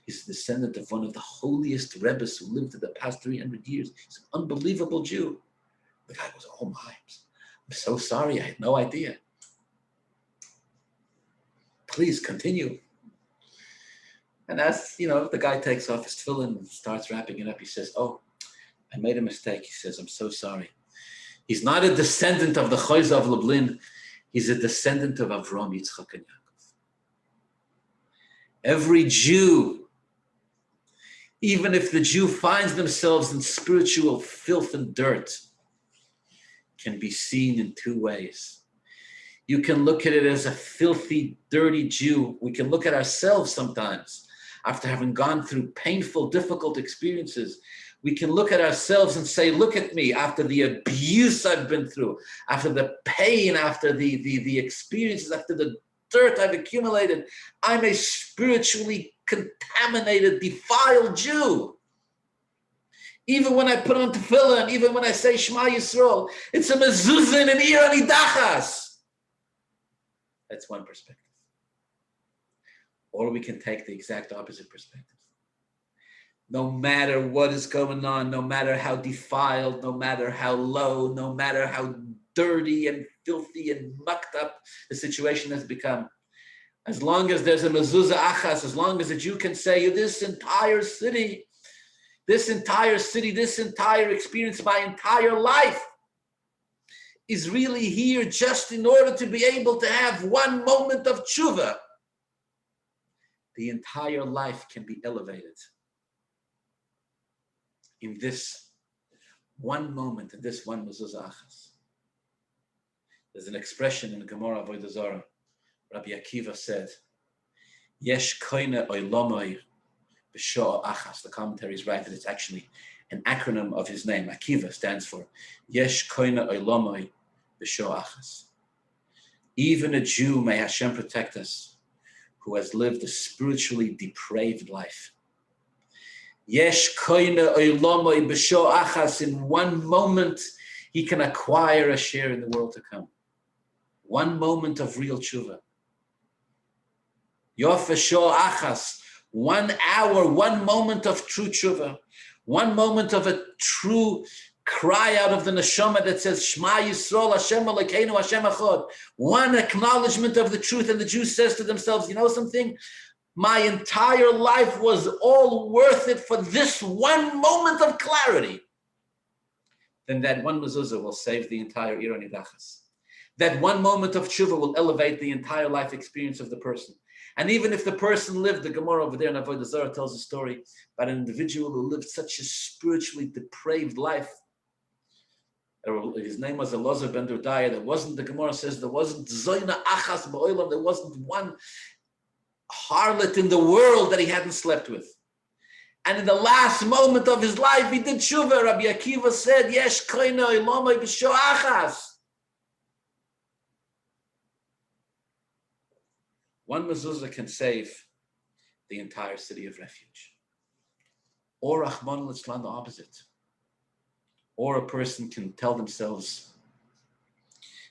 He's a descendant of one of the holiest Rebbes who lived for the past 300 years. He's an unbelievable Jew. The guy goes, oh my, I'm so sorry, I had no idea. Please continue. And as, the guy takes off his tefillin and starts wrapping it up, he says, oh, I made a mistake. He says, I'm so sorry. He's not a descendant of the Chayza of Lublin. He's a descendant of Avram, Yitzchak, and Yaakov. Every Jew, even if the Jew finds themselves in spiritual filth and dirt, can be seen in two ways. You can look at it as a filthy, dirty Jew. We can look at ourselves sometimes after having gone through painful, difficult experiences. We can look at ourselves and say, look at me, after the abuse I've been through, after the pain, after the experiences, after the dirt I've accumulated, I'm a spiritually contaminated, defiled Jew. Even when I put on tefillah, even when I say Shema Yisrael, it's a mezuzah and an Ir Nidachas. That's one perspective. Or we can take the exact opposite perspective. No matter what is going on, no matter how defiled, no matter how low, no matter how dirty and filthy and mucked up the situation has become, As long as there's a Mezuzah achas, as long as a Jew can say, this entire city, this entire experience, my entire life is really here just in order to be able to have one moment of tshuva, the entire life can be elevated in this one moment, in this one Mezuzah achas. There's an expression in the Gemara Avodah Zarah. Rabbi Akiva said, Yesh koine oilomoy b'sho'a achas. The commentaries write that it's actually an acronym of his name. Akiva stands for Yesh koine oilomoy b'sho'a achas. Even a Jew, may Hashem protect us, who has lived a spiritually depraved life. Yesh koine oilomoy b'sho'a achas. In one moment, he can acquire a share in the world to come. One moment of real tshuva. Yofesho achas, 1 hour, 1 moment of true tshuva, 1 moment of a true cry out of the neshama that says, Shema Yisrael, Hashem Elokeinu, Hashem Echad. 1 acknowledgement of the truth, and the Jew says to themselves, you know something? My entire life was all worth it for this 1 moment of clarity. Then that one mezuzah will save the entire Ira Nidachas. That 1 moment of tshuva will elevate the entire life experience of the person. And even if the person lived, the Gemara over there in Avodah Zarah tells a story about an individual who lived such a spiritually depraved life. His name was Elazar ben Durdaya. There wasn't, the Gemara says, there wasn't Zoyna Achas Ba'olam, there wasn't one harlot in the world that he hadn't slept with. And in the last moment of his life, he did tshuva. Rabbi Akiva said, Yesh koine olamai b'sho achas. 1 mezuzah can save the entire city of refuge. Or Rahman al-Islam, the opposite. Or a person can tell themselves,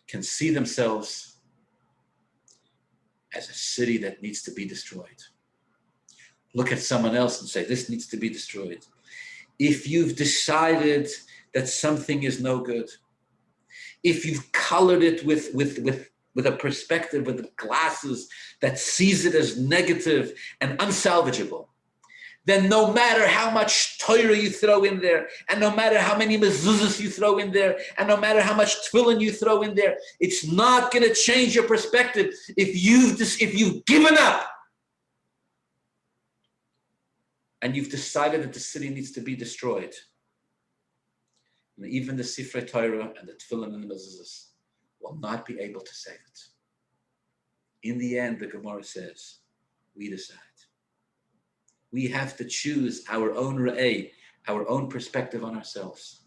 can see themselves as a city that needs to be destroyed. Look at someone else and say, this needs to be destroyed. If you've decided that something is no good, if you've colored it with a perspective, with glasses that sees it as negative and unsalvageable, then no matter how much Torah you throw in there, and no matter how many mezuzahs you throw in there, and no matter how much tefillin you throw in there, it's not going to change your perspective if you've given up and you've decided that the city needs to be destroyed. And even the Sifrei Torah and the tefillin and the mezuzahs will not be able to save it. In the end, the Gemara says, we decide. We have to choose our own ra'eh, our own perspective on ourselves.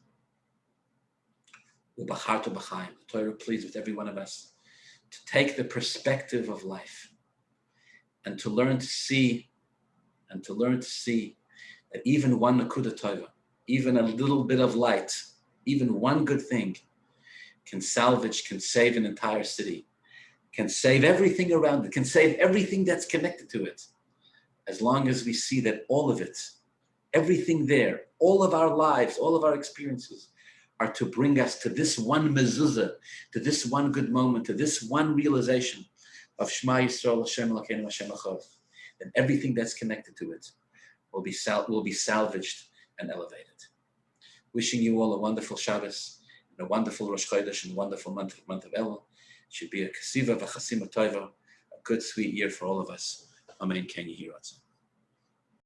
The Torah pleads with every one of us to take the perspective of life and to learn to see that even one nakuda tova, even a little bit of light, even one good thing can salvage, can save an entire city, can save everything around it, can save everything that's connected to it. As long as we see that all of it, everything there, all of our lives, all of our experiences are to bring us to this one mezuzah, to this one good moment, to this one realization of Shema Yisrael, Hashem Elokeinu, Hashem Echad, then everything that's connected to it will be salvaged and elevated. Wishing you all a wonderful Shabbos, and a wonderful Rosh Chodesh, and a wonderful month of Elul. It should be a kasiva v'chasima tova, a good, sweet year for all of us. Amen. Ken Yehi Ratzon.